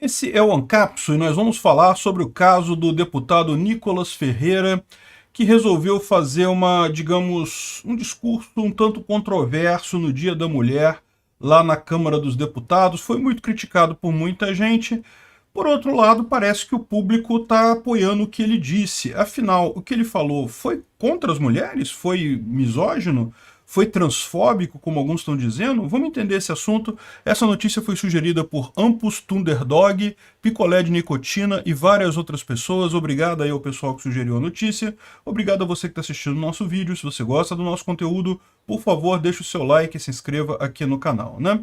Esse é o Ancapso e nós vamos falar sobre o caso do deputado Nicolas Ferreira, que resolveu fazer um discurso um tanto controverso no Dia da Mulher, lá na Câmara dos Deputados. Foi muito criticado por muita gente. Por outro lado, parece que o público está apoiando o que ele disse. Afinal, o que ele falou foi contra as mulheres? Foi misógino? Foi transfóbico, como alguns estão dizendo? Vamos entender esse assunto. Essa notícia foi sugerida por Ampus Thunderdog, Picolé de Nicotina e várias outras pessoas. Obrigado aí ao pessoal que sugeriu a notícia. Obrigado a você que está assistindo o nosso vídeo. Se você gosta do nosso conteúdo, por favor, deixe o seu like e se inscreva aqui no canal, né?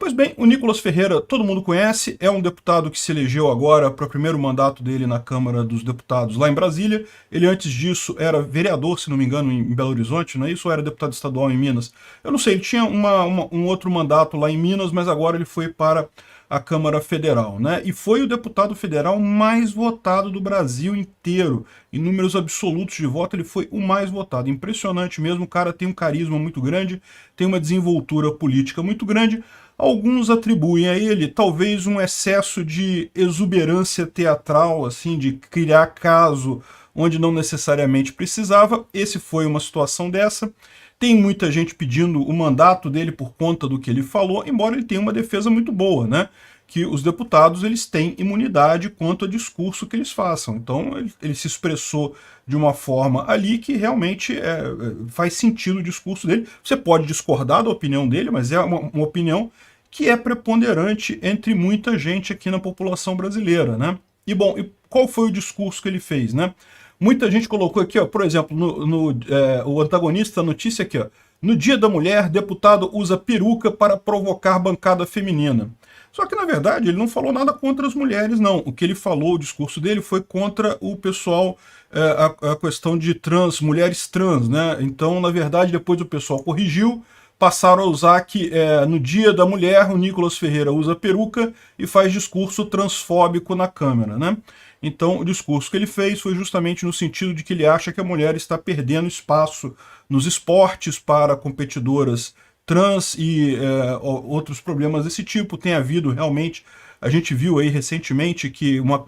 Pois bem, o Nicolas Ferreira todo mundo conhece, é um deputado que se elegeu agora para o primeiro mandato dele na Câmara dos Deputados lá em Brasília. Ele antes disso era vereador, se não me engano, em Belo Horizonte, não é isso? Ou era deputado estadual em Minas? Eu não sei, ele tinha um outro mandato lá em Minas, mas agora ele foi para a Câmara Federal, né? E foi o deputado federal mais votado do Brasil inteiro. Em números absolutos de voto, ele foi o mais votado. Impressionante mesmo, o cara tem um carisma muito grande, tem uma desenvoltura política muito grande. Alguns atribuem a ele talvez um excesso de exuberância teatral, assim, de criar caso onde não necessariamente precisava. Esse foi uma situação dessa. Tem muita gente pedindo o mandato dele por conta do que ele falou, embora ele tenha uma defesa muito boa, né? Que os deputados eles têm imunidade quanto ao discurso que eles façam. Então ele se expressou de uma forma ali que realmente faz sentido o discurso dele. Você pode discordar da opinião dele, mas é uma opinião que é preponderante entre muita gente aqui na população brasileira, né? E bom, e qual foi o discurso que ele fez, né? Muita gente colocou aqui, ó, por exemplo, o antagonista da notícia aqui, ó, no Dia da Mulher, deputado usa peruca para provocar bancada feminina. Só que, na verdade, ele não falou nada contra as mulheres, não. O que ele falou, o discurso dele, foi contra o pessoal, a questão de mulheres trans, né? Então, na verdade, depois o pessoal corrigiu, passaram a usar que no Dia da Mulher o Nicolas Ferreira usa peruca e faz discurso transfóbico na Câmara, né? Então o discurso que ele fez foi justamente no sentido de que ele acha que a mulher está perdendo espaço nos esportes para competidoras trans e outros problemas desse tipo. Tem havido realmente, a gente viu aí recentemente que uma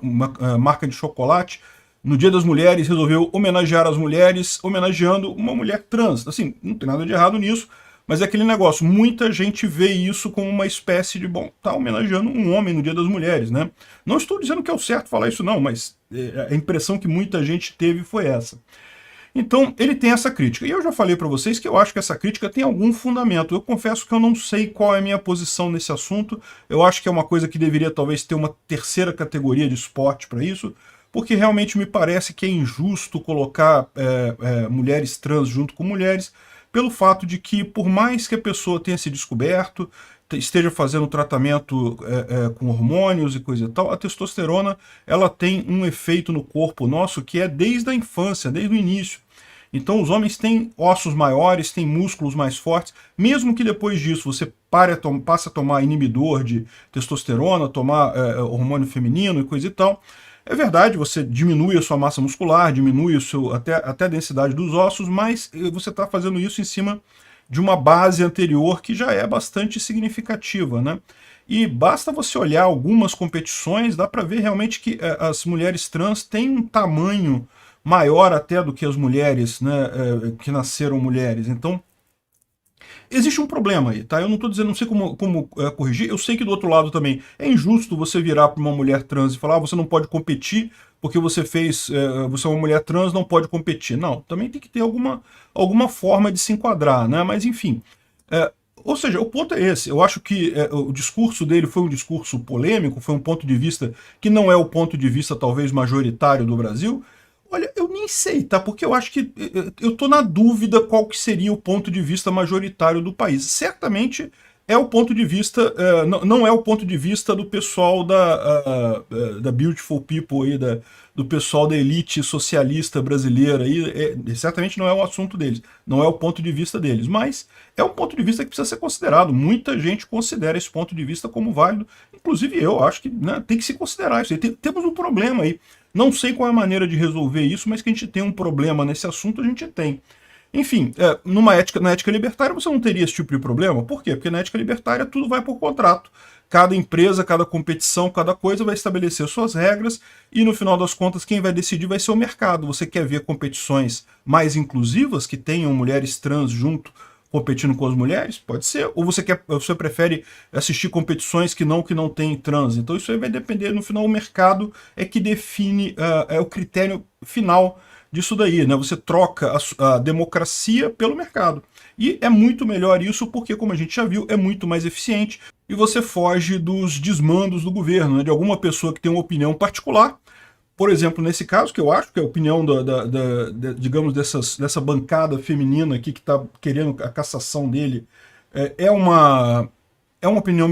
marca de chocolate no Dia das Mulheres resolveu homenagear as mulheres, homenageando uma mulher trans. Assim, não tem nada de errado nisso, mas é aquele negócio, muita gente vê isso como uma espécie de, bom, tá homenageando um homem no Dia das Mulheres, né? Não estou dizendo que é o certo falar isso não, mas a impressão que muita gente teve foi essa. Então, ele tem essa crítica. E eu já falei para vocês que eu acho que essa crítica tem algum fundamento. Eu confesso que eu não sei qual é a minha posição nesse assunto. Eu acho que é uma coisa que deveria talvez ter uma terceira categoria de esporte para isso, porque realmente me parece que é injusto colocar mulheres trans junto com mulheres, pelo fato de que, por mais que a pessoa tenha se descoberto, esteja fazendo tratamento com hormônios e coisa e tal, a testosterona ela tem um efeito no corpo nosso que é desde a infância, desde o início. Então os homens têm ossos maiores, têm músculos mais fortes, mesmo que depois disso você passe a tomar inibidor de testosterona, tomar hormônio feminino e coisa e tal. É verdade, você diminui a sua massa muscular, diminui até a densidade dos ossos, mas você está fazendo isso em cima de uma base anterior que já é bastante significativa, né? E basta você olhar algumas competições, dá para ver realmente que as mulheres trans têm um tamanho maior até do que as mulheres, né, que nasceram mulheres. Então, existe um problema aí, tá? Eu não estou dizendo, não sei como corrigir, eu sei que do outro lado também é injusto você virar para uma mulher trans e falar, você não pode competir porque você você é uma mulher trans, não pode competir. Não, também tem que ter alguma forma de se enquadrar, né? Mas enfim, ou seja, o ponto é esse. Eu acho que o discurso dele foi um discurso polêmico, foi um ponto de vista que não é o ponto de vista talvez majoritário do Brasil. Olha, eu nem sei, tá? Porque eu acho que eu tô na dúvida qual que seria o ponto de vista majoritário do país. Certamente é o ponto de vista, não é o ponto de vista do pessoal da Beautiful People aí, do pessoal da elite socialista brasileira aí, certamente não é o assunto deles, não é o ponto de vista deles, mas é um ponto de vista que precisa ser considerado. Muita gente considera esse ponto de vista como válido, inclusive eu acho que, né, tem que se considerar isso aí. Temos um problema aí. Não sei qual é a maneira de resolver isso, mas que a gente tem um problema nesse assunto, a gente tem. Enfim, na ética libertária você não teria esse tipo de problema. Por quê? Porque na ética libertária tudo vai por contrato. Cada empresa, cada competição, cada coisa vai estabelecer suas regras e no final das contas quem vai decidir vai ser o mercado. Você quer ver competições mais inclusivas, que tenham mulheres trans junto competindo com as mulheres? Pode ser. Ou você prefere assistir competições que não tem trans? Então isso aí vai depender, no final o mercado é que define, é o critério final disso daí, né? Você troca a democracia pelo mercado. E é muito melhor isso porque, como a gente já viu, é muito mais eficiente e você foge dos desmandos do governo, né? De alguma pessoa que tem uma opinião particular. Por exemplo, nesse caso, que eu acho que é a opinião digamos, dessa bancada feminina aqui que está querendo a cassação dele, é uma opinião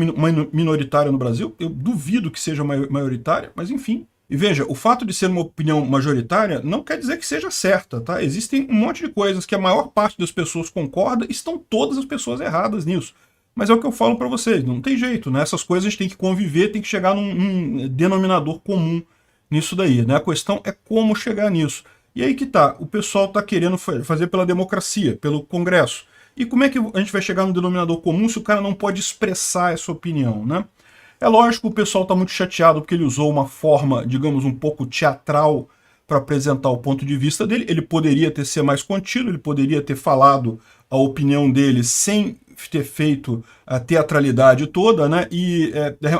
minoritária no Brasil. Eu duvido que seja maioritária, mas enfim. E veja, o fato de ser uma opinião majoritária não quer dizer que seja certa, tá? Existem um monte de coisas que a maior parte das pessoas concorda e estão todas as pessoas erradas nisso. Mas é o que eu falo para vocês, não tem jeito, né? Essas coisas a gente tem que conviver, tem que chegar num denominador comum nisso daí, né? A questão é como chegar nisso. E aí que tá, o pessoal tá querendo fazer pela democracia, pelo Congresso. E como é que a gente vai chegar no denominador comum se o cara não pode expressar essa opinião, né? É lógico que o pessoal está muito chateado porque ele usou uma forma, digamos, um pouco teatral para apresentar o ponto de vista dele. Ele poderia ter sido mais contido, ele poderia ter falado a opinião dele sem ter feito a teatralidade toda, né? E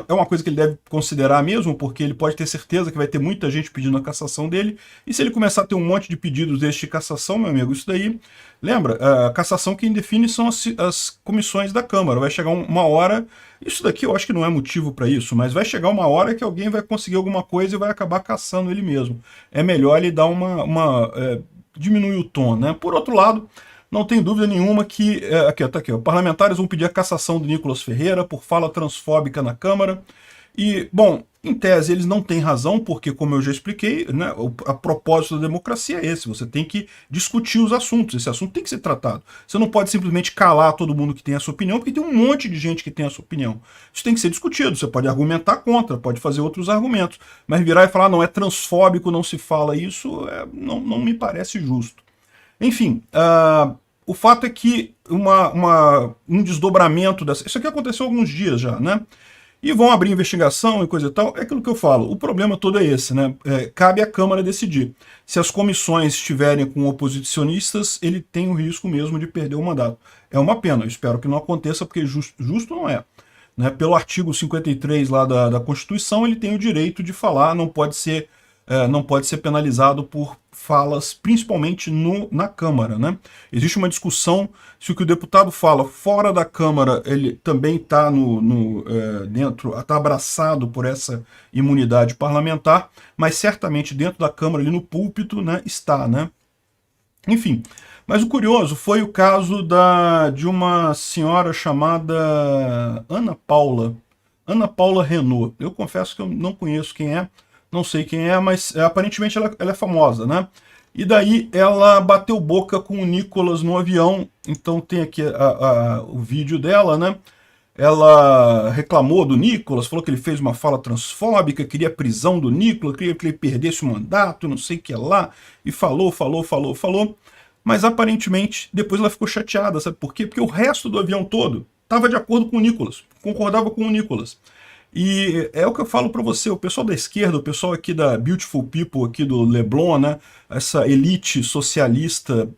é uma coisa que ele deve considerar mesmo, porque ele pode ter certeza que vai ter muita gente pedindo a cassação dele, e se ele começar a ter um monte de pedidos deste de cassação, meu amigo, isso daí, lembra, a cassação quem define são as comissões da Câmara, vai chegar uma hora, isso daqui eu acho que não é motivo para isso, mas vai chegar uma hora que alguém vai conseguir alguma coisa e vai acabar cassando ele mesmo. É melhor ele dar diminuir o tom, né? Por outro lado, não tem dúvida nenhuma que, tá aqui, parlamentares vão pedir a cassação do Nicolas Ferreira por fala transfóbica na Câmara. E, bom, em tese eles não têm razão, porque, como eu já expliquei, né, a propósito da democracia é esse, você tem que discutir os assuntos, esse assunto tem que ser tratado. Você não pode simplesmente calar todo mundo que tem essa opinião, porque tem um monte de gente que tem essa opinião. Isso tem que ser discutido, você pode argumentar contra, pode fazer outros argumentos, mas virar e falar, não, é transfóbico, não se fala isso, não me parece justo. Enfim, o fato é que um desdobramento dessa... Isso aqui aconteceu há alguns dias já, né? E vão abrir investigação e coisa e tal. É aquilo que eu falo, o problema todo é esse, né? Cabe à Câmara decidir. Se as comissões estiverem com oposicionistas, ele tem o risco mesmo de perder o mandato. É uma pena, eu espero que não aconteça, porque justo não é. Né? Pelo artigo 53 lá da Constituição, ele tem o direito de falar, não pode ser penalizado por falas, principalmente na Câmara, né? Existe uma discussão se o que o deputado fala fora da Câmara, ele também está dentro, está abraçado por essa imunidade parlamentar, mas certamente dentro da Câmara, ali no púlpito, né, está, né? Enfim, mas o curioso foi o caso de uma senhora chamada Ana Paula Renault. Eu confesso que eu não conheço quem é, não sei quem é, mas aparentemente ela é famosa, né? E daí ela bateu boca com o Nicolas no avião, então tem aqui o vídeo dela, né? Ela reclamou do Nicolas, falou que ele fez uma fala transfóbica, queria a prisão do Nicolas, queria que ele perdesse o mandato, não sei o que lá, e falou, mas aparentemente depois ela ficou chateada, sabe por quê? Porque o resto do avião todo estava de acordo com o Nicolas, concordava com o Nicolas. E é o que eu falo para você, o pessoal da esquerda, o pessoal aqui da Beautiful People, aqui do Leblon, né, essa elite socialista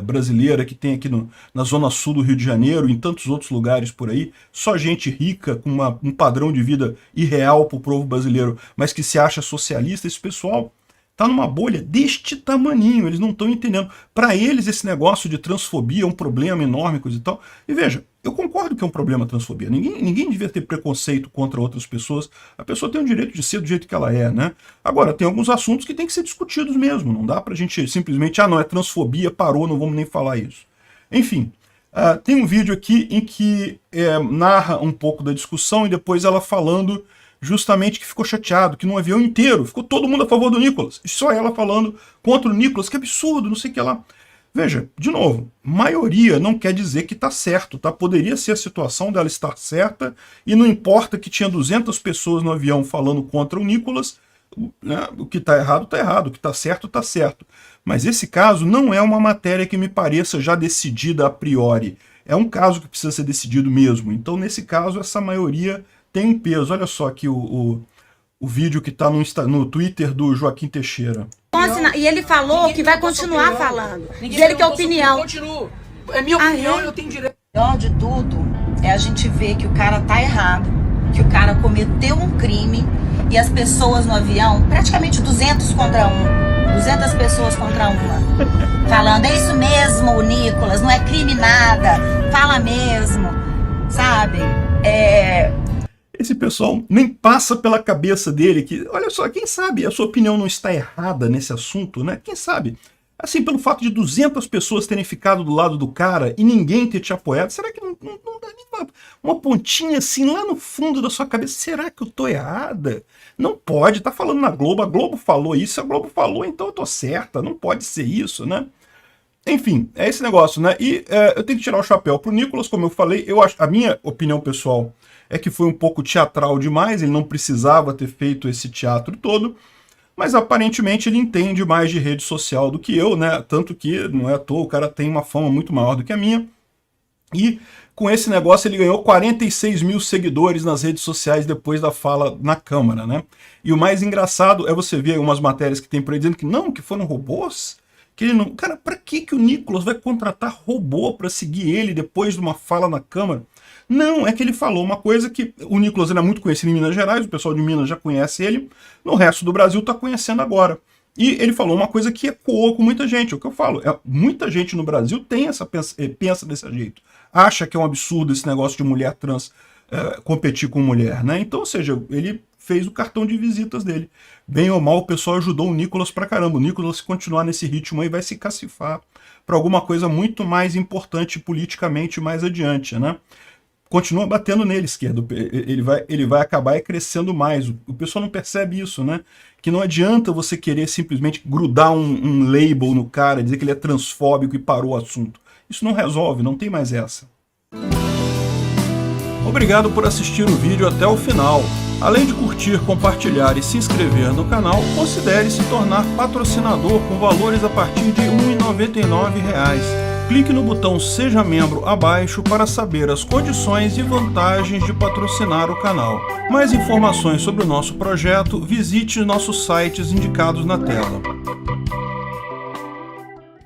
brasileira que tem aqui na zona sul do Rio de Janeiro e em tantos outros lugares por aí, só gente rica, com um padrão de vida irreal para o povo brasileiro, mas que se acha socialista, esse pessoal tá numa bolha deste tamaninho, eles não estão entendendo. Para eles esse negócio de transfobia é um problema enorme, coisa e tal. E veja, eu concordo que é um problema a transfobia. Ninguém devia ter preconceito contra outras pessoas. A pessoa tem o direito de ser do jeito que ela é, né? Agora, tem alguns assuntos que tem que ser discutidos mesmo. Não dá pra gente simplesmente, não, é transfobia, parou, não vamos nem falar isso. Enfim, tem um vídeo aqui em que narra um pouco da discussão e depois ela falando justamente que ficou chateado, que no avião inteiro ficou todo mundo a favor do Nicolas. E só ela falando contra o Nicolas, que absurdo, não sei o que lá. Veja, de novo, maioria não quer dizer que está certo, tá? Poderia ser a situação dela estar certa, e não importa que tinha 200 pessoas no avião falando contra o Nicolas, né, o que está errado, está errado, o que está certo, está certo. Mas esse caso não é uma matéria que me pareça já decidida a priori. É um caso que precisa ser decidido mesmo. Então, nesse caso, essa maioria tem um peso. Olha só aqui o vídeo que está no Twitter do Joaquim Teixeira. E ele falou que vai continuar falando. Diz ele que é opinião. Continuo. É minha opinião, eu tenho direito. O pior de tudo é a gente ver que o cara tá errado, que o cara cometeu um crime e as pessoas no avião, praticamente 200 contra 1, 200 pessoas contra uma, falando, é isso mesmo, Nicolas, não é crime nada, fala mesmo, sabe? Esse pessoal nem passa pela cabeça dele que, olha só, quem sabe a sua opinião não está errada nesse assunto, né? Quem sabe? Assim, pelo fato de 200 pessoas terem ficado do lado do cara e ninguém ter te apoiado, será que não dá nem uma pontinha assim lá no fundo da sua cabeça? Será que eu tô errada? Não pode, tá falando na Globo, a Globo falou isso, a Globo falou, então eu tô certa, não pode ser isso, né? Enfim, é esse negócio, né? E eu tenho que tirar o chapéu pro Nicolas, como eu falei, eu acho, a minha opinião pessoal é que foi um pouco teatral demais, ele não precisava ter feito esse teatro todo, mas aparentemente ele entende mais de rede social do que eu, né? Tanto que, não é à toa, o cara tem uma fama muito maior do que a minha. E com esse negócio ele ganhou 46 mil seguidores nas redes sociais depois da fala na Câmara, né? E o mais engraçado é você ver umas matérias que tem por aí dizendo que não, que foram robôs. Que ele não... Cara, pra que o Nicolas vai contratar robô para seguir ele depois de uma fala na Câmara? Não, é que ele falou uma coisa que o Nicolas ele é muito conhecido em Minas Gerais, o pessoal de Minas já conhece ele, no resto do Brasil está conhecendo agora. E ele falou uma coisa que ecoou com muita gente, é o que eu falo, muita gente no Brasil tem pensa desse jeito, acha que é um absurdo esse negócio de mulher trans competir com mulher, né? Então, ou seja, ele fez o cartão de visitas dele. Bem ou mal, o pessoal ajudou o Nicolas pra caramba. O Nicolas, se continuar nesse ritmo aí, vai se cacifar para alguma coisa muito mais importante politicamente mais adiante, né? Continua batendo nele, esquerdo. Ele vai acabar crescendo mais. O pessoal não percebe isso, né? Que não adianta você querer simplesmente grudar um label no cara, dizer que ele é transfóbico e parou o assunto. Isso não resolve, não tem mais essa. Obrigado por assistir o vídeo até o final. Além de curtir, compartilhar e se inscrever no canal, considere se tornar patrocinador com valores a partir de R$ 1,99. Clique no botão Seja Membro abaixo para saber as condições e vantagens de patrocinar o canal. Mais informações sobre o nosso projeto, visite nossos sites indicados na tela.